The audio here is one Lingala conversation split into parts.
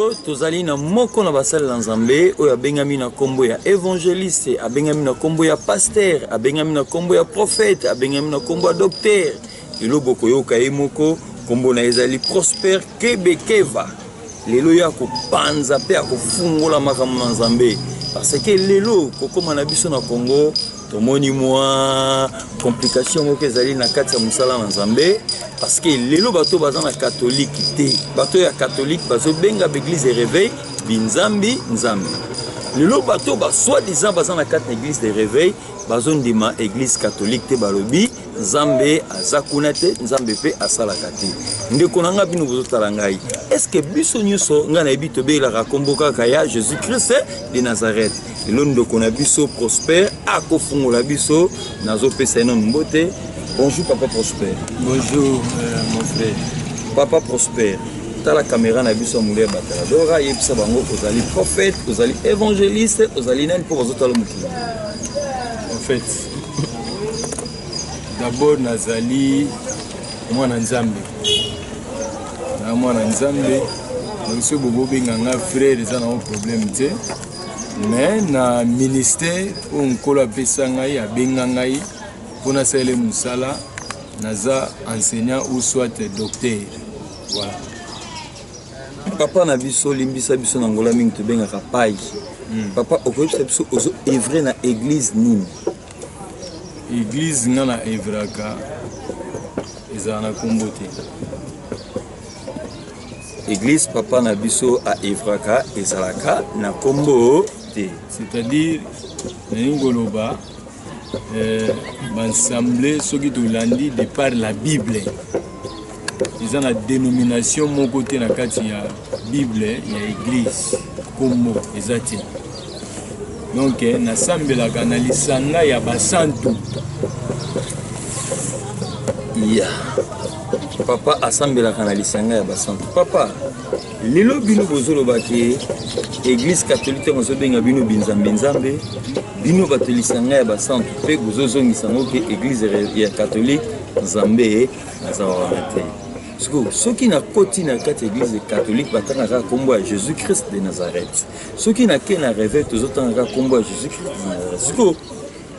lelo tozali na moko na basali na Nzambe oyo abengami na kombo ya évangéliste, abengami na kombo ya pasteur, abengami na kombo ya prophète, abengami na kombo ya docteur. Lelo bokoyoka ye moko kombo na ezali Prosper Kebekeva. Lelo ya kopanza pe akofungola makambo na Nzambe parce que lelo kokoma na biso na Congo tomoni mwa complication moko ezali na kati ya musala na Nzambe parce que lelo bato baza na catholique te, bato ya catholique bazo benga l'église réveil binzambi nzambi. Lelo bato ba soi-disant baza na kati na église de réveil bazo ndima église catholique te balobi Nzambe azakuna te, Nzambe pe asalaka te. Ndeko nanga bino bozotala ngai, est-ce que biso nyuso nga na ebito be la rakomboka kaya Jésus Christ de Nazareth. Lelo ndeko na biso Prosper akofungola biso nazo pesa eno mbote. Bonjour Papa Prosper. Bonjour mon frère. Papa Prosper. La caméra na biso mouler batala. Dora yebisa bango ozali prophète, ozali évangéliste, ozali nani pour bozotala mukili. En fait, d'abord nazali mwana Nzambe. Na mwana Nzambe, donc bobo benganga frère eza na problème te. Mais na ministère on kola pesa ngai abenga ngai pona sele musala naza enseignant ou soit docteur. Voilà. Papa na biso limbisa biso na ngola mingi tobenga kapai. Papa okoyebisa biso ozo evre na église nini? Église ngana evraka eza na kombo te. Église papa na biso a evraka ezalaka na kombo te. C'est-à-dire ningoloba m'assemblée soki tolandi de par la Bible. Ils ont la dénomination mon côté na kati ya Bible ya église kombo ezati. Donc na sambela kana lisanga ya basantu. Ya. Papa asambela kana lisanga ya basantu. Papa lelo bino bozolo baki église catholique mozo benga bino binzambe nzambe bino batelisanga ya basantu pe bozozongisa ngoke église ya catholique nzambe azawana te. Ceux qui n'ont pas na kati église catholique batanga kombo ya Jésus Christ de Nazareth. Ceux qui n'a qu'un réveil tous autres nga kombo ya Jésus Christ de Nazareth.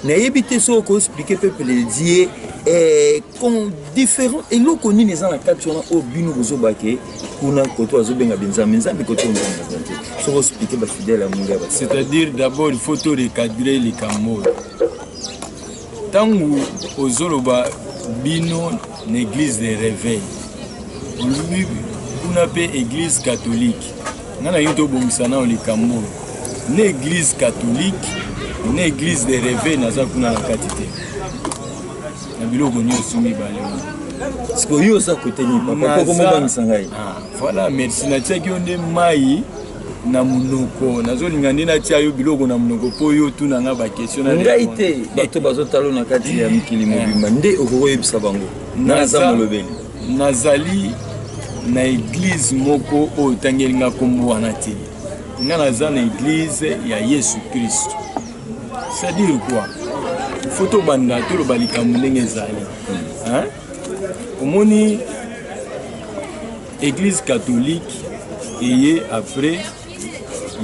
Na yebite so ko expliquer peuple die comme différent et lo koni les na kati on o bino bozo bake kuna koto azobenga binzambe nzambe koto nzambe. So ko expliquer ba fidèle à munga ba. C'est-à-dire d'abord il faut recadrer les camos. Tangu ozoloba bino l'église de réveil. On appelle église catholique. Nous avons les Cameroun. Une église catholique, une église de réveil, nous avons la quantité. Voilà, merci. Na munoko nazolinga ndena tia yo biloko na munoko po yo tuna nga ba question na ngaite bato bazotalo na kati ya mikili mobimba nde okoyebisa bango naza molobeli nazali na église moko o tangelinga kombo wana te nga naza na église ya Yesu Christ. C'est-à-dire quoi? Photo banda to lo balika munenge zali hein omoni église catholique et après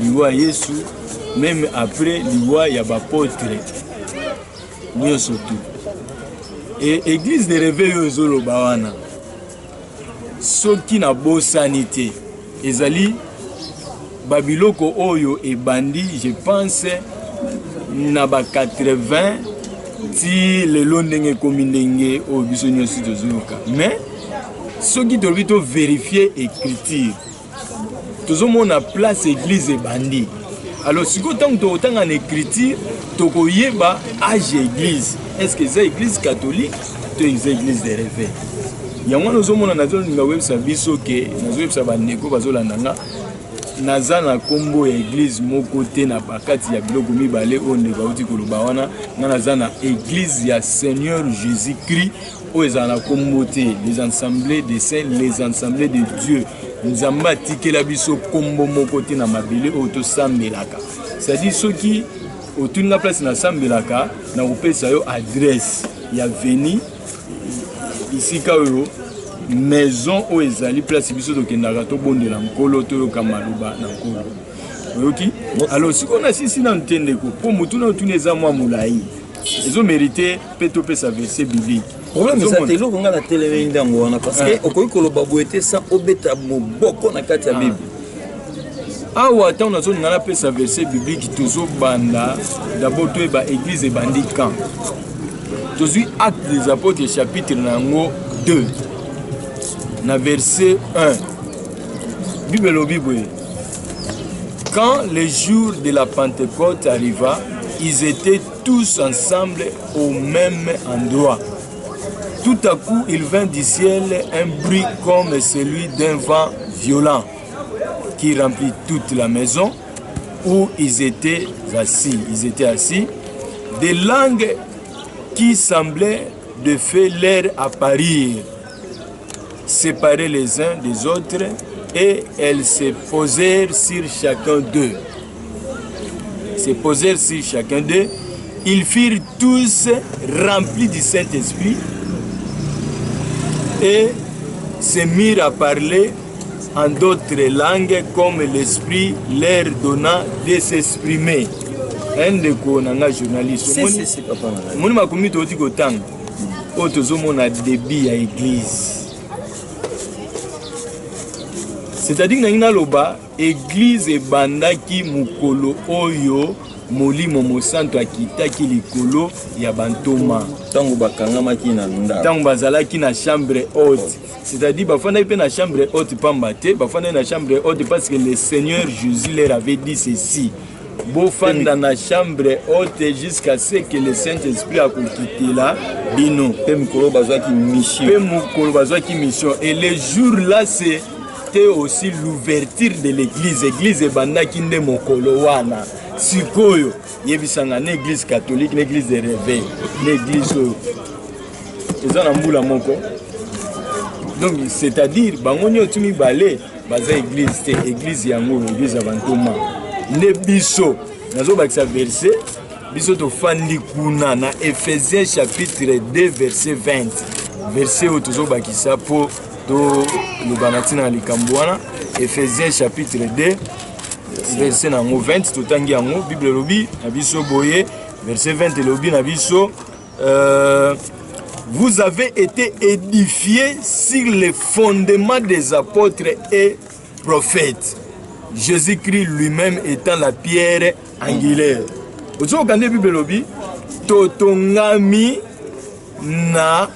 liwa Yesu même après liwa ya bapôtre nous surtout et église de réveil ozolo bawana soki na bosanité ezali babiloko oyo ebandi je pense na ba 80 ti lelo ndenge komi ndenge o biso nyonso tozoyoka mais soki tolobi to vérifier écriture tozomona place église ebandi. Alors si vous avez autant en écriture, vous avez âge église. Est-ce que c'est église catholique ou c'est église de réveil? Il y a un autre monde qui a dit que naza na kombo ya église moko te na bakati ya biloko mibale onde bauti koloba wana naza na église ya Seigneur Jésus-Christ o ezana kombo te les assemblées des saints, les assemblées de Dieu. Nzamba atikela biso kombo moko te na mabele o to sambelaka. C'est-à-dire ceux qui autour de la place na sambelaka na kopesa yo adresse ya veni ici kayo maison oyo ezali place biso tokendaka tobondela nkolo toyoka maloba na nkolo oyoki alors sikoyo nasisi na ntendeko mpo motu na otuni eza mwa molai ezomérite mpe topesa verset biblique problème eza te eloko nga na telemi ndango wana parce que okoki koloba boye te sa obeta moboko na kati ya bible awa ntango nazolinga napesa verset biblique tozobanda d'abord toyeba église ebandi quand tozwi acte des apôtres chapitre na yango 2 na verset 1 bible elobi boye quand le jour de la Pentecôte arriva, ils étaient tous ensemble au même endroit. Tout à coup, il vint du ciel un bruit comme celui d'un vent violent qui remplit toute la maison où ils étaient assis. Ils étaient assis. Des langues qui semblaient de feu leur apparaître, séparées les uns des autres, et elles se posèrent sur chacun d'eux. Se posèrent sur chacun d'eux. Ils furent tous remplis du Saint-Esprit et se mirent à parler en d'autres langues comme l'Esprit leur donna de s'exprimer. Un de konanga journaliste. Moni makomi toti kotanga. Otozo mona débit à église. C'est-à-dire que naloba église ebandaki mukolo oyo molimo mosanto akitaki likolo ya bantoma tango bakangamaki na ndako tango bazalaki na chambre haute, c'est-à-dire bafandaki pe na chambre haute pamba te bafandaki na chambre haute parce que le Seigneur Jésus leur avait dit ceci: bofanda na chambre haute jusqu'à ce que le Saint-Esprit akokitela bino pe mukolo bazwaki mission et le jour là c'est aussi l'ouverture de l'église. L'église est bandaki nde mokolo wana. Sikoyo yebisanga na église catholique, l'église de réveil, l'église ezana mbula moko. Donc c'est-à-dire bangonyo tumi balé baza église te église yango église abantoma. Ne biso nazo bakisa verset biso to fandi kuna na Ephésiens chapitre 2 verset 20. Verset où tozo bakisa po to lubanatina likambwana Ephésiens chapitre 2 verset nango 20 totangi yango Bible lobi na biso boye verset 20 lobi na biso vous avez été édifiés sur les fondements des apôtres et prophètes, Jésus-Christ lui-même étant la pierre angulaire. Ozo kande Bible lobi totongami na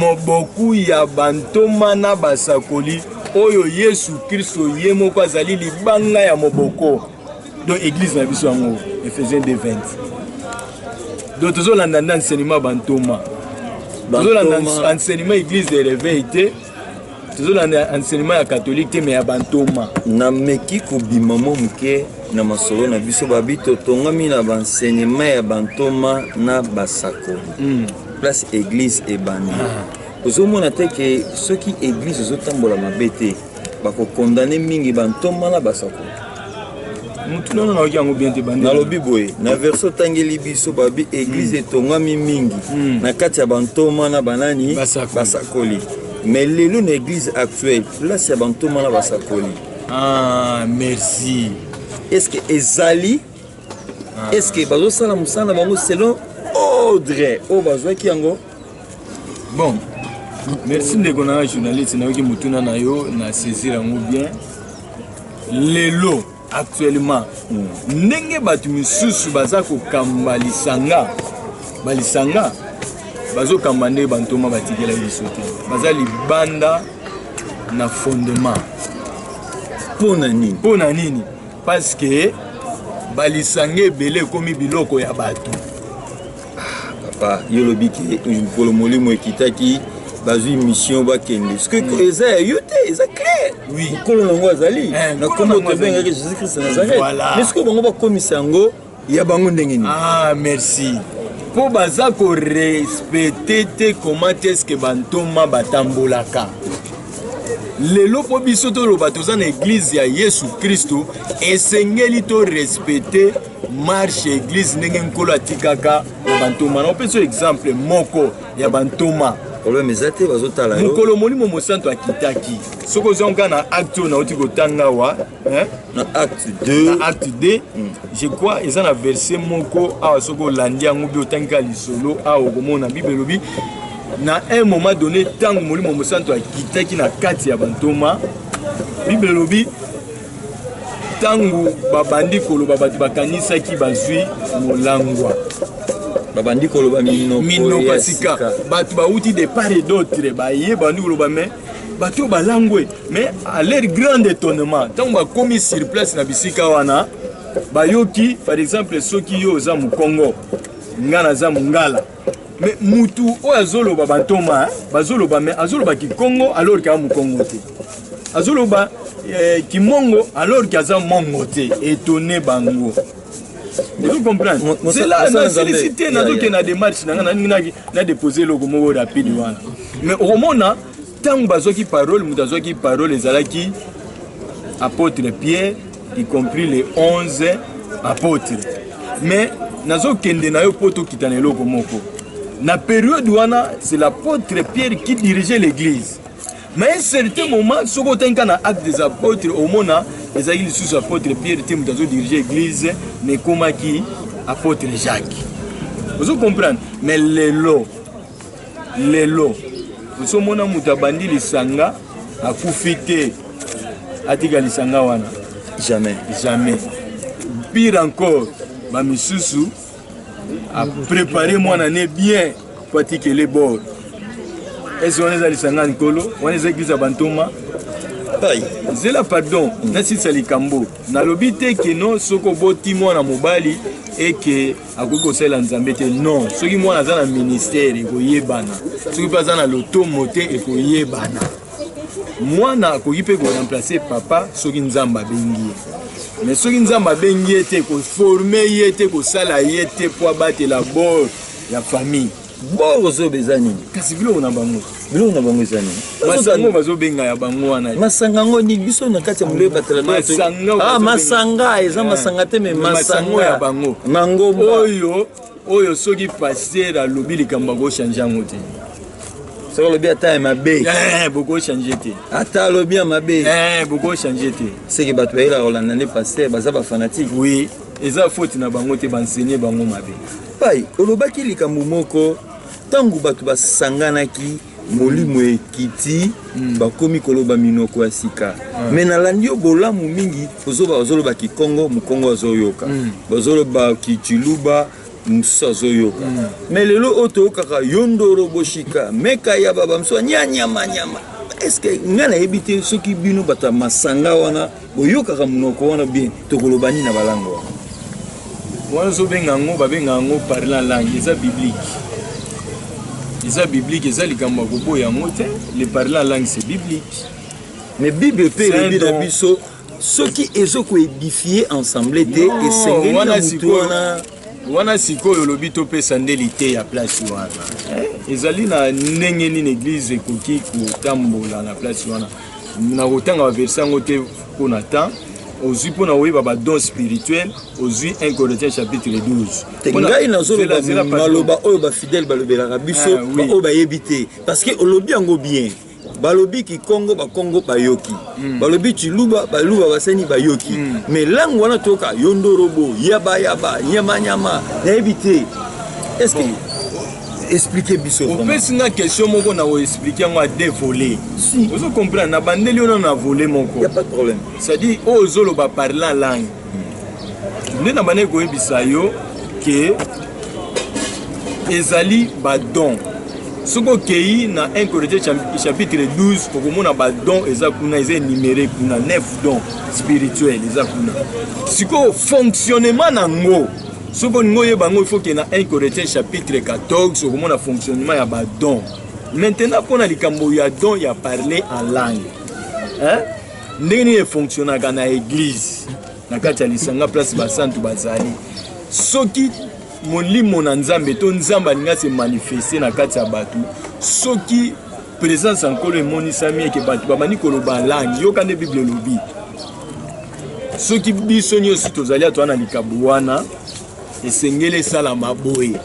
moboku ya bantoma na basakoli oyo Yesu Kristo ye moko azali libanga ya moboko. Donc église na biso yango Ephésiens 2:20. Donc tozolanda enseignement bantoma. Tozolanda enseignement église de réveil te. Tozolanda enseignement ya catholique te mais ya bantoma. Na meki kobima momuke na masolo na biso babito tongami na enseignement ya bantoma na basakoli. Place église ebani. Ozomona te ke soki église ozotambola mabe te bako condamner mingi bantoma na basako. Mutu nana na yango bien te bandi. Na lobi boye na verso tangeli biso babi église etongami mingi na kati ya bantoma na banani basakoli. Mais lelo na église actuelle place ya bantoma na basakoli. Ah merci. Est-ce que ezali est-ce que bazo sala musana bango selon Audrey o bazwaki yango? Bon, merci de connaître journaliste na yoki mutuna na yo na saisir yango bien. Lelo actuellement ndenge batu misusu baza ko kamba lisanga balisanga bazo kamba nde bantoma batikela biso te baza libanda na fondement pona nini parce que balisanga ebele komi biloko ya batu. Yolobi ki pour le molimo ekitaki bazui mission bakende ce que eza yote eza clair oui kolo nango azali na kombo te benga que Jésus Christ Nazareth mais ce que bango bakomisa yango ya bango ndenge ni merci po baza ko respecter te comment est-ce que bantoma batambolaka lelo po biso to loba toza na église ya Yesu Kristo esengeli to respecter marche église ndenge nkolo atikaka ya bantoma na opeso exemple moko ya bantoma problème ezate bazotala yo mokolo molimo mosantu akitaki soko zonga na acte na oti kotanga wa na acte 2 na acte 2 je crois eza na verset moko awa soko olandi yango bi otangika lisolo awa okomona bible elobi na un moment donné ntango molimo mosantu akitaki na kati ya bantoma bible elobi ntango babandi koloba bato bakanisaki bazwi molangwa babandi koloba minoko sika bato bauti de part et d'autre baye bandi koloba mais bato balangwe mais à leur grand étonnement ntango bakomi sur place na bisika wana bayoki par exemple soki yo oza mokongo nga naza mongala mais mutu oyo azoloba bantoma bazoloba mais azoloba kikongo alors ka mokongo te azoloba kimongo alors kaza mongo te étonné bango. Vous comprenez? C'est là na félicité na doke na démarche na déposer le mot rapide wana. Mais au moment tant bazoki parole mudazoki parole ezalaki apôtre Pierre y compris les 11 apôtres. Mais nazo kende na yo poto kitana eloko moko. Na période wana c'est l'apôtre Pierre qui dirigeait l'église. Mais à un certain moment, ce qu'on a dans l'acte des apôtres, au moment où les apôtres Pierre étaient dirigés l'église, mais comme qui apôtre Jacques. Vous comprenez? Mais les lots, vous savez, mon amour tabandi les sanga a koufité à tiga les sanga wana. Jamais. Pire encore, ma misusu a préparé mon année bien pour tirer les bords. Est-ce qu'on est allé à Nikolo? On est église à Bantoma? C'est là, pardon, Nassi Salikambo. Na lobité que non, ce qu'on voit Timo na Mobali et que à Koko Sel en Zambete, non. Ce qui moi dans le ministère, et koye bana. Ce qui passe dans l'automoté, et koye bana. Moi, na koye peut remplacer papa, ce qui nous a bengi. Mais ce qui nous a bengi était qu'on formé, était qu'on salaire, était pour abattre la bord, la famille. Bon ozo bezani kasi bilo na bango ezani masango bazo benga ya bango wana masanga ngo ni biso na kati ya mule batela na masanga eza masanga te me masanga ya bango mango oyo soki passer a lobi likamba go changer ngote soko lobi ata mabe boko changer te ata lobi mabe boko changer te c'est que bato bayela rolanda ne passer baza ba fanatique oui eza faute na bango te bansenye bango mabe pai olobaki likambo moko tangu bato basanganaki molimo ekiti bakomi koloba minoko ya sika me nalandi yo bolamu mingi bazoloba kikongo mokongo azoyoka bazoloba kichiluba musa azoyoka me lelo oyo toyokaka yondoro boshika meka ya baba mso nyanyamanyama eske nga nayebi te soki bino bato ya masanga wana boyokaka monoko wana bien tokoloba nini na balango wana wana zobenga ngo babenga ngo parler en langue eza biblique eza likambo ya koboya yango te le parler en langue c'est biblique mais bible pe elobi na biso soki ezokoédifie ensemble te esengeli na mutu wana sikoyo olobi topesa ndeli te ya place wana ezali na ndenge nini église ekoki kotambola na place wana na kotanga baverse yango te mpona temps aux pour na don spirituel aux 1 Corinthiens chapitre 12. Ngai nazoloba maloba oyo ba fidèle balobelaka biso oyo bayebi te parce que olobi yango bien balobi ki Congo ba Congo bayoki balobi chiluba baluba baseni bayoki mais langue wana toka yondorobo yaba nyama nayebi te est-ce que expliquer biso on peut une question moko na expliquer moi dévoler si vous comprenez na bandeli on a volé moko y a pas de problème ça dit ozolo ba parler en langue ne na bané ko ebisa yo que ezali ba don soko kei na 1 Corinthiens chapitre 12 pour komona ba don eza kuna eza numéré kuna 9 dons spirituels eza kuna siko fonctionnement nango soko ngoye bango il faut que na 1 Corinthiens chapitre 14 au moment fonctionnement ya ba don maintenant pona likambo ya don ya parler en langue ndenge ni fonctionnaka na église na kati ya lisanga place basantu bazali soki molimo na nzambe to nzamba alinga se manifester na kati ya bato soki présence encore emonisami eke bato babandi koloba langue yoka nde bible elobi soki biso nyonso tozali ato wana likambo wana esengeli esalama boye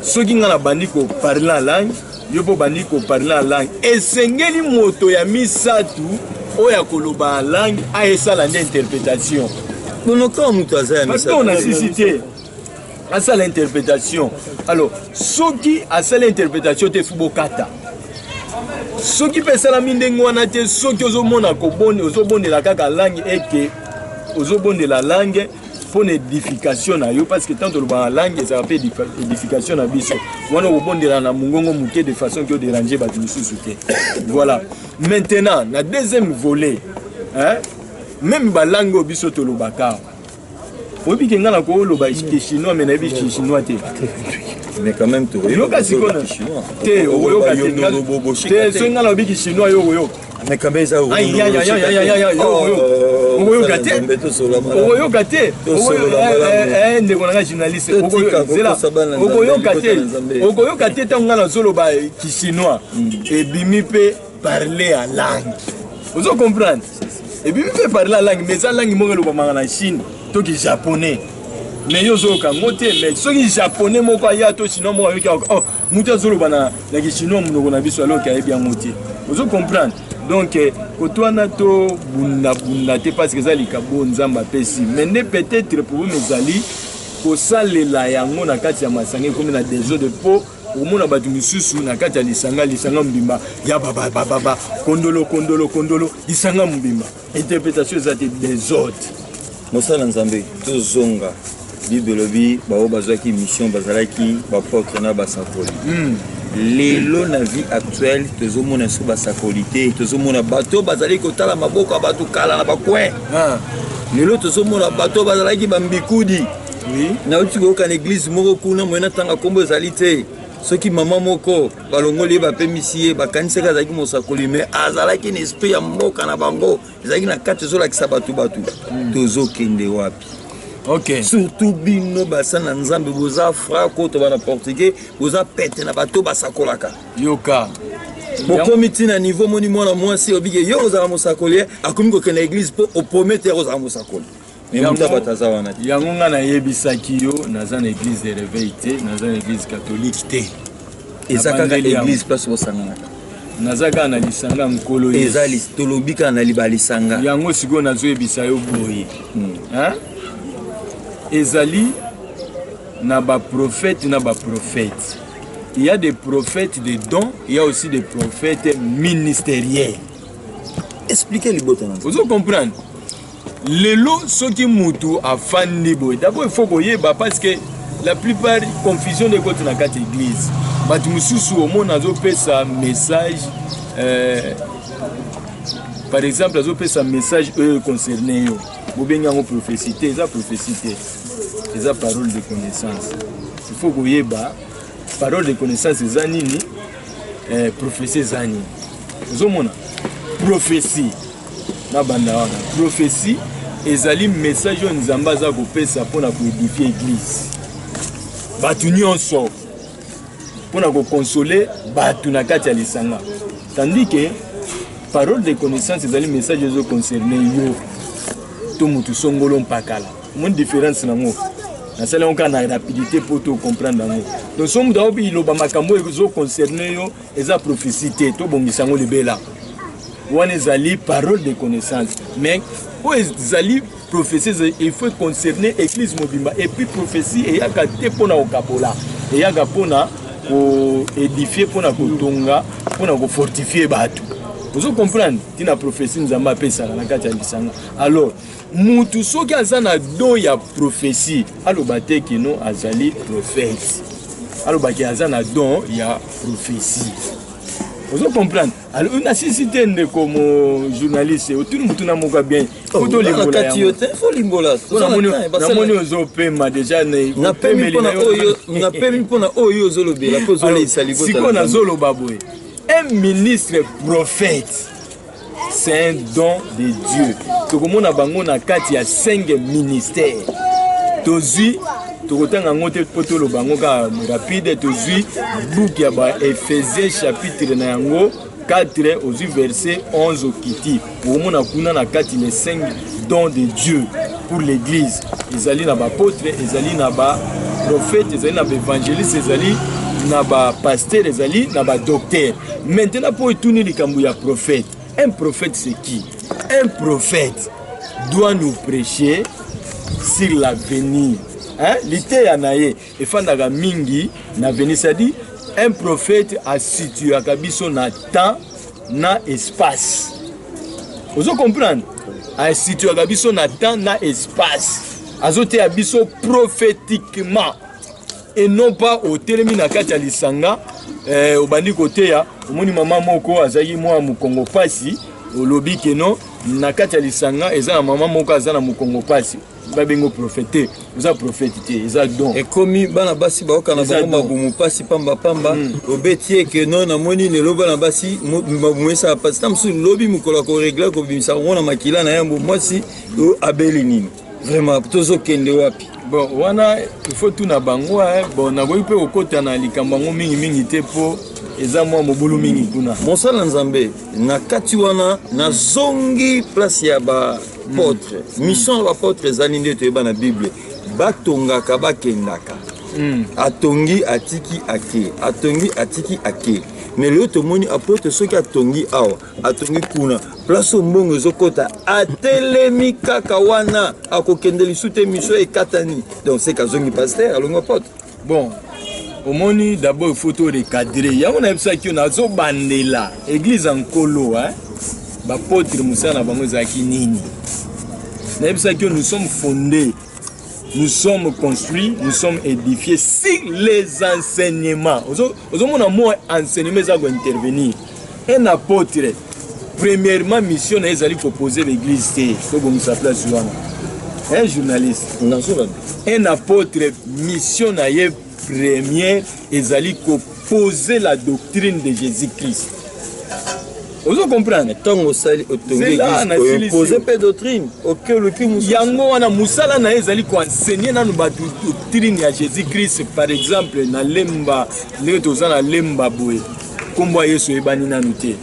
soki nga na bandi koparle en langue yo po bandi ko parler la langue esengeli moto ya misatu oya koloba la langue a esala interprétation Bonoko mutu aza parce qu'on a cité à ça l'interprétation alors soki à ça l'interprétation te fubokata soki pesa la mindenge wana te soki ozomona ko boni ozobondela kaka langue eke ozobondela langue pour l'édification na yo parce que tant que le langue ça fait édification na biso wana obondela na mungongo muke de façon que déranger ba mususu te voilà maintenant na deuxième volet hein même ba langue obiso to lobaka obi kenga na ko loba chinois mais na bi chinois te mais quand même to yo kasi kona te oyo ka te senga na bi chinois yo yo mais quand même ça aïe aïe aïe aïe aïe aïe oyo gâté oyo gâté ndé kona journaliste oyo gâté tanga na solo ba chinois et bimi pe parler à langue vous comprenez et bimi pe parler à langue mais ça langue mo lo ba na Chine to ki japonais mais yo zo ka ngote mais so ki japonais moko aya to chinois mo avec oh muta zolo bana na ki chinois mo na biso alors ka bien ngote vous comprenez donc kotwana to bunda te parce que ça likabo nzamba pesi mais ne peut-être pour mes ali ko salela yango na kati ya masange comme na des eaux de peau au mona batu misusu na kati ya lisanga mbimba ya baba kondolo lisanga mbimba interprétation za des autres mosala nzambe tozonga bibelobi bao bazwaki mission bazalaki bapotre na basakoli lelo na vie actuelle tozomona so basakoli te tozomona bato bazali kotala maboko ya bato kala na bakwe lelo tozomona bato bazalaki bambikudi nauti koyoka na église moko kuna moyena tanga kombo ezali te soki mama moko balongoli ye bapemisi ye bakanisaki azalaki mosakoli me azalaki na esprit ya mboka na bango ezalaki na kati ezolakisa batu tozokende wapi okay. Surtout bino basa na nzambe boza frako to bana portugais boza pete na bato basakolaka yoka bokomi tina niveau moni mwana mwasi obike yo ozala mosakoli akomi kokende église po opromettre ozala mosakoli yango nga nayebisaki yo naza na église de réveil te naza na église catholique te eza kaka église place bosanganaka naza kaka na lisanga nkolo eza tolobi kaka na liba lisanga yango sikoyo nazoyebisa yo boye ezali na baprophète na baprophète. Il y a des prophètes de dons, il y a aussi des prophètes ministériels. Expliquez les botons. Vous comprenez? Lelo soki mutu afandi boy. D'abord il faut boyer parce que la plupart confusion de côté na quatre église. Batu mususu au monde azo pesa message par exemple azo pesa message concerné yo. Bobenga ngo prophétie, eza prophétie, eza parole de connaissance. Il faut boyer parole de connaissance eza nini prophétie eza nini. Zomona prophétie na banda wana prophétie ezali message on nzamba za kopesa pona ko édifier église batu nyonso pona ko consoler batu na kati ya lisanga, tandis que parole de connaissance ezali message zo concerner yo to mutu songolo mpakala mon différence na ngo na sala on kana rapidité pour to comprendre ngo donc somme da obi lo ba makambo zo concerner yo eza prophétie to bongisa ngo lebela wana ezali parole de connaissance mais o ezali prophétie il faut concerner église mobimba et puis prophétie et yaka te pona okapola et yaka pona ko édifier pona ko tonga pona ko fortifier batu. Vous comprenez? Tina prophétie nzamba pesa na kati ya lisanga. Alors mutu soki azana don ya prophétie alobate kino azali prophète. Alobaki azana don ya prophétie. Vous comprenez? Alors on a cité comme journaliste autour mutu na moka bien. Photo limbola ya. Faut limbola. Na moni ozopema déjà na pemi pona oyo zolobela ko zolisa libo. Siko na zoloba boy. Un ministre prophète, c'est un don de Dieu. Tout le monde a bango na kati ya 5 ministères. Tozui, tokotanga ngote poto lo bango ka rapide tozui book ya ba Ephésiens chapitre na yango 4 au verset 11 au kiti. Tout le monde a kuna na kati les 5 dons de Dieu pour l'église. Ezali na ba apôtre, ezali na ba prophète, ezali na ba évangéliste, ezali na ba pasteur ezali na ba docteur. Maintenant pour étourner les kambu ya prophète. Un prophète c'est qui? Un prophète doit nous prêcher sur l'avenir. Hein? L'ité anaye et fandaga mingi na venir, c'est-à-dire un prophète a situé à kabiso na temps na espace. Vous comprenez? A situé à kabiso na temps na espace. Azote abiso prophétiquement et non pas au telemi na kati ya lisanga au bandi côté ya omoni mama moko azali moi mu Congo pasi au lobby que non na kati ya lisanga eza na mama moko azana mu Congo pasi babengo prophète eza prophète eza don et comme bana basi ba okana ba mu pasi pamba pamba obetie que non na moni ne loba na basi mu esa pasi tam su lobby mu kola ko régler ko bimisa wona makila na yambo mwasi o abeli nini vraiment tozo kende wapi. Bon wana il faut tout na bango bon na boyi pe okota na likambango mingi mingi te po eza mwa mobulu mingi kuna mosala nzambe na kati wana na zongi place ya ba apôtre mission ya ba apôtre ezali nde toyeba na Bible batongaka bakendaka atongi atiki ake atongi atiki ake mais le tomoni apôtre soki atongi awa atongi kuna place mbongo ezokota atelemi kaka wana akokende lisute mission ekatani donc c'est kazongi pasteur alongo apôtre. Bon omoni d'abord il faut tout recadrer yango na bisa ki na zo bandela église en kolo ba apôtre musana bango zaki nini na bisa ki nous sommes fondés, nous sommes construits, nous sommes édifiés sur les enseignements. Aux hommes, on a enseignement qui intervenir. Un apôtre, premièrement, mission est d'aller proposer l'église. Un journaliste. Un apôtre, mission est première est d'aller proposer la doctrine de Jésus-Christ. Vous comprenez? C'est là on a posé pas doctrine. Yango wana musala na ezali ko enseigner na ba doctrine ya Jésus-Christ par exemple na lemba le tozana lemba boye. Kombo Yesu ebani na nuté.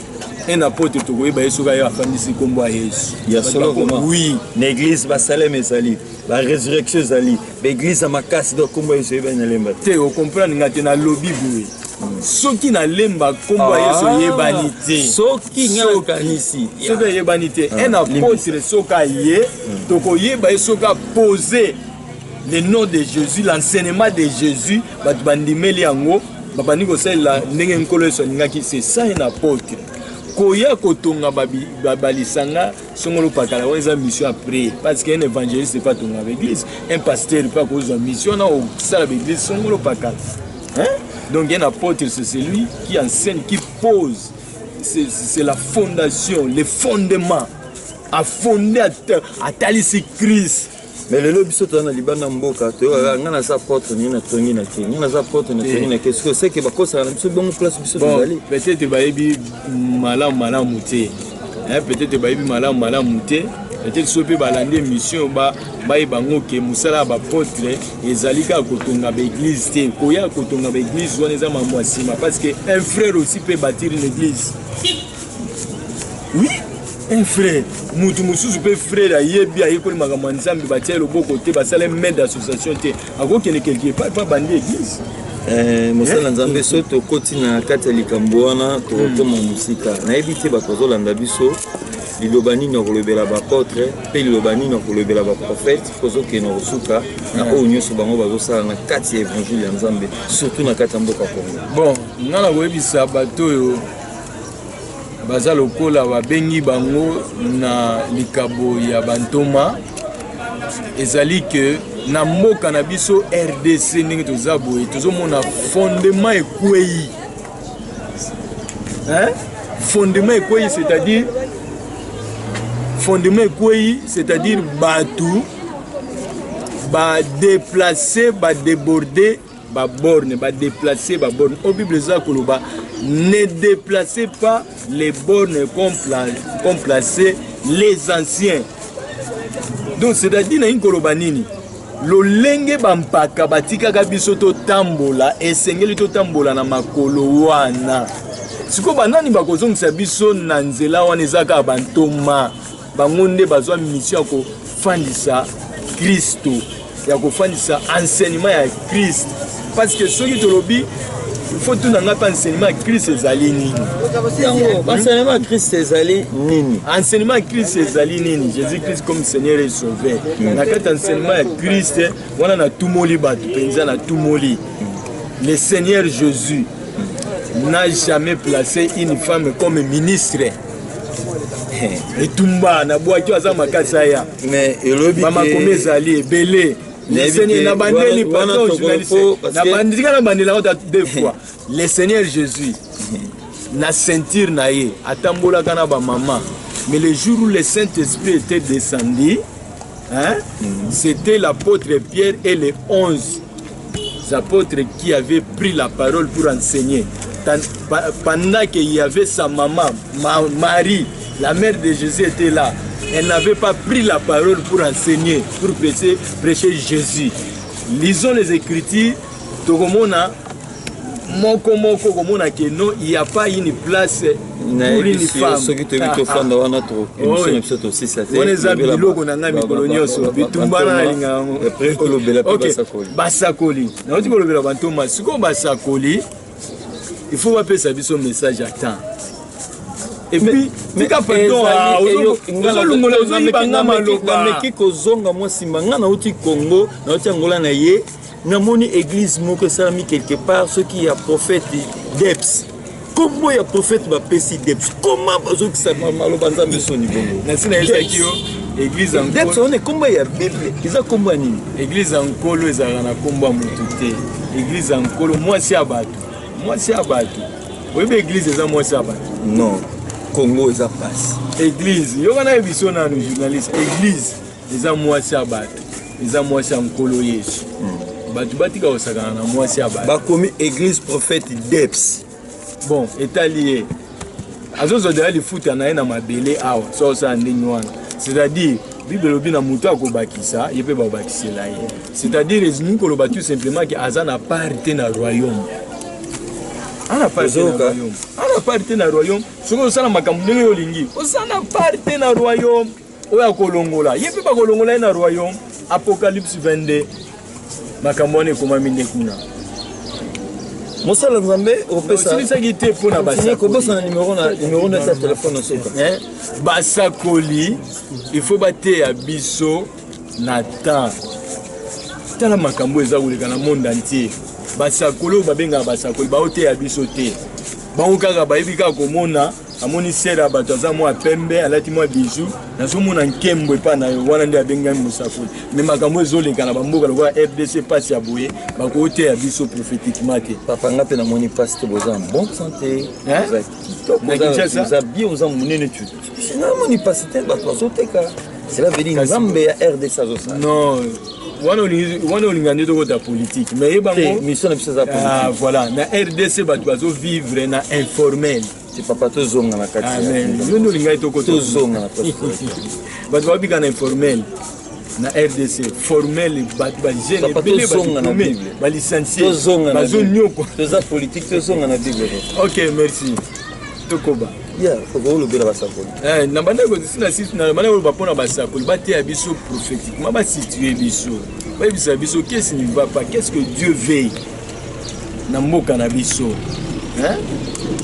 Un apôtre to koyeba Yesu ka ya fandisi kombo Yesu. Ya solo comment? Oui, l'église ba salem ezali. La résurrection ezali. L'église a makasi do kombo Yesu ebani na lemba. Te o comprendre ngate na lobby boye. Soki na lemba kombo Yesu yebani te soki ngakanisi soki yebani te un apôtre soka ye toko yeba soka poser le nom de Jésus, l'enseignement de Jésus bat bandimeli yango babani ko sala ndenge nkolo so ngaki c'est ça un apôtre koya kotonga babalisanga songolo pakala weza mission après parce qu'un évangéliste c'est pas tonga l'église un pasteur pas cause mission na au sala l'église songolo pakala hein. Donc un apôtre, c'est celui qui enseigne, qui pose. C'est la fondation, les fondements. À fonder à Talisi Christ. Mais le lobby sauté dans Liban Mboka, tu vois, on a sa porte, on a tongi na tongi, on a sa porte, on a tongi na qu'est-ce que c'est que parce que ça a une bonne place biso d'aller. Peut-être baïbi malam mouté. Hein, peut-être baïbi malam mouté. Peut-être sope balande mission ba bango ke musala ba porte ezalika kotonga ba église te koya kotonga ba église wana eza mambo asima parce que un frère aussi peut bâtir une église. Oui, un frère mutu mususu peut frère ayebi ayekoli makambo nzambe batia loboko te basala main d'association te akokende quelque part pas bandi église. Mosala nzambe soto koti na kati ya likambo wana tokoma musika nayebi te bato bazolanda biso liloba nini kolobela ba apôtre pe liloba nini kolobela ba prophète kozoke na kosuka na oyo nyonso bango bazosala na kati ya évangile ya nzambe surtout na kati ya mboka Congo. Bon ngana koyebisa bato oyo baza lokola babengi bango na likabo ya bantoma ezali ke na mboka na biso RDC ndenge toza boye tozomona fondement ekwei hein fondement ekwei c'est-à-dire Batou, ba déplacer, ba déborder, ba borne, ba déplacer, ba borne. Au Bible, ne déplacez pas les bornes comme placer les anciens. Donc, c'est-à-dire, na inkolobanini. Lolenge bampaka batika kabiso to tambola esengeli to tambola na makolo wana. Siko banani bakozongisa biso na nzela wana ezaka bantoma. Bangonde bazwa mission ko fandisa Kristo ya ko fandisa enseignement ya Christ parce que soki tolobi il faut tout nanga pa enseignement Christ ezali nini enseignement Christ ezali nini enseignement Christ ezali nini Jésus Christ comme Seigneur et Sauveur na kati enseignement Christ wana na tumoli batu penza na tumoli le Seigneur Jésus n'a jamais placé une femme comme ministre et tumba na boaki aza makasa ya mais elobi mama comme ezali ebele le Seigneur na bandeli pardon journaliste na bandika na bandela ota deux fois le Seigneur Jésus na ceinture na ye atambola kana ba maman mais le jour où le Saint-Esprit était descendu hein c'était l'apôtre Pierre et les 11 apôtres qui avaient pris la parole pour enseigner pendant qu'il y avait sa maman Marie la mère de Jésus était là. Elle n'avait pas pris la parole pour enseigner, pour prêcher Jésus. Lisons les Écritures. Tokomona, moko komona que non, il n'y a pas une place pour une femme. Ce qui te dit fanda wana to émission to aussi ça. On les a biloko na ngami kolonioso. Bitumbana na linga. Après kolobela pe basakoli. Basakoli. Na oti kolobela bantoma, siko basakoli. Il faut appeler ça biso message à temps. Et puis, mais quand meki kozonga moi simanga na uti Congo na uti Angola na ye na moni église moko salami quelque part ce qui a prophète Deps comment ya prophète ba pesi Deps comment bazo ki sa maloba nzambe so ni bongo na sina yaki yo église en Deps on est combat ya bible kiza combat nini église en kolo ezala na combat mututé église en kolo moi si abatu oui église eza moi si abatu non Congo eza passe église yo kana ebiso na no journaliste église eza mwasi abatu eza mwasi ankolo Yesu batu batika osakana na mwasi abatu bakomi église prophète Deps bon état lié azozo de ali futa na ena mabele awa so sa ndeni wana c'est-à-dire bible lobi na mutu akobakisa yepe babakisela ye c'est-à-dire ezini koloba tout simplement que azana parte na royaume ana parte na royaume soko osala makambo ndenge olingi osala parte na royaume oya kolongola yepe bakolongola na royaume Apocalypse 22 makambo ne komami nde kuna mosala nzambe opesa silisaki te mpona basakobosa na numéro na sa téléphone soka basakoli il faut bateya biso na temps tala makambo eza koleka na monde entier basakoli oyo babengaka basakoli baoteya biso te bango kaka bayebi kaka komona amoni sere ya bato aza mwa pembe alati mwa bijou nazomona nkembo epa na yo wana nde abengami mosakoli me makambo ezoleka na bamboka lokola RDC pasi ya boye bakoteya biso prophétiquement te papa nga mpe namoni pasi te boza en bonne santé oza bien oza monene namoni pasi te bato bazoteka cela veut dire nzambe ya RDC azosala non wana olinga nde tokota politique mais yebango mission na biso eza politique voilà na RDC bato bazovivre na informel papa tozonga na kati yo nde olingai tozonga na bato babika na informel na RDC formel bato bagene ebele balicencie bazonyokwa toza politique tozonga na bible ok merci tokoba olobela basakoli na bandeko na bandeko oloba mpona basakoli bateya biso prophétiquement basitue biso bayebisa biso qu'est-ce qui ne va pas qu'est-ce que Dieu veille na mboka na biso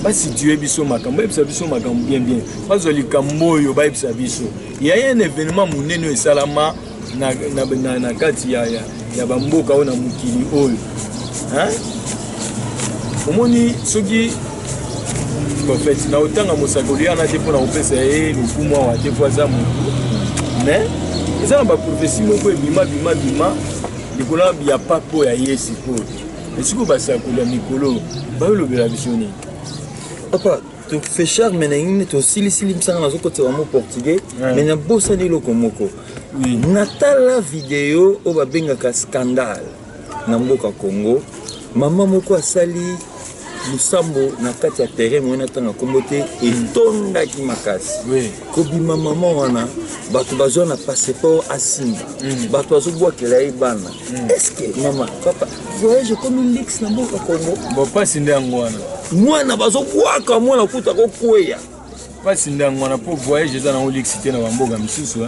basitue biso makambo bayebisa biso makambo bien bazwa likambo oyo bayebisa biso yaya un événement monene oyo esalama na kati ya bamboka oyo na mokili oyo omoni soki prophète na otanga mosakoli ana te mpona kopesa ye lokumu awa te po aza motu mais eza na baprophétie moko ebima likolo ya papo ya ye sikoyo esiko basakoli ya mikolo bayolobela biso nini papa tofe charme na nini tosilisili msanga nazokotela mo portugais mais nabosani eloko moko natala video oyo babengaka scandale na mboka Congo mama moko asali lusambo na kati ya terrain moyena tanga kombo te etondaki makasi kobima mama wana bato bazwa na passeport asimba bato bazobwakela ye bana estce mama papa voyage komi lix na mboka Congo bopasi nde yango wana mwana bazobwaka mwana kuta kokweya pasi nde yango wana po voyage eza nango lix te na bamboka misusu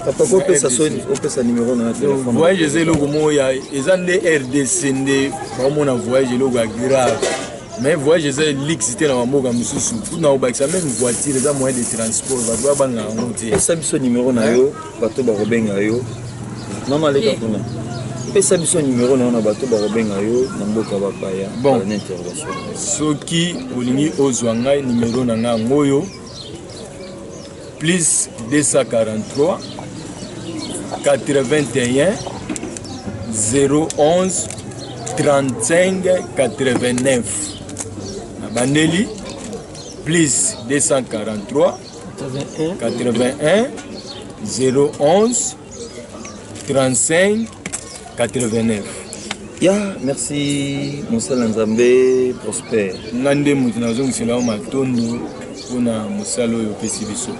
Papa ko pesa soni, o pesa numéro na téléphone. Voyage c'est logo moya, ezande RDC ndé vraiment na voyage logo grave. Mais voyage c'est l'exité na mboka mususu. Na obakisa même voiture, ça moyen de transport, ba banga ngoti. Pesa biso numéro na yo, bato ba robenga yo. Non na leka kuna. Pesa biso numéro na na bato ba robenga yo na mboka ba paya. Bon, une intervention. Soki olingi ozwa ngai numéro na nga ngoyo plus 243 81 011 35 89 Bandeli plus 243 81 011 35 89. Ya, merci Monsala Nzambe Prosper. Ngande mutu nazongisela matondo mpona mosala oyo opesi biso.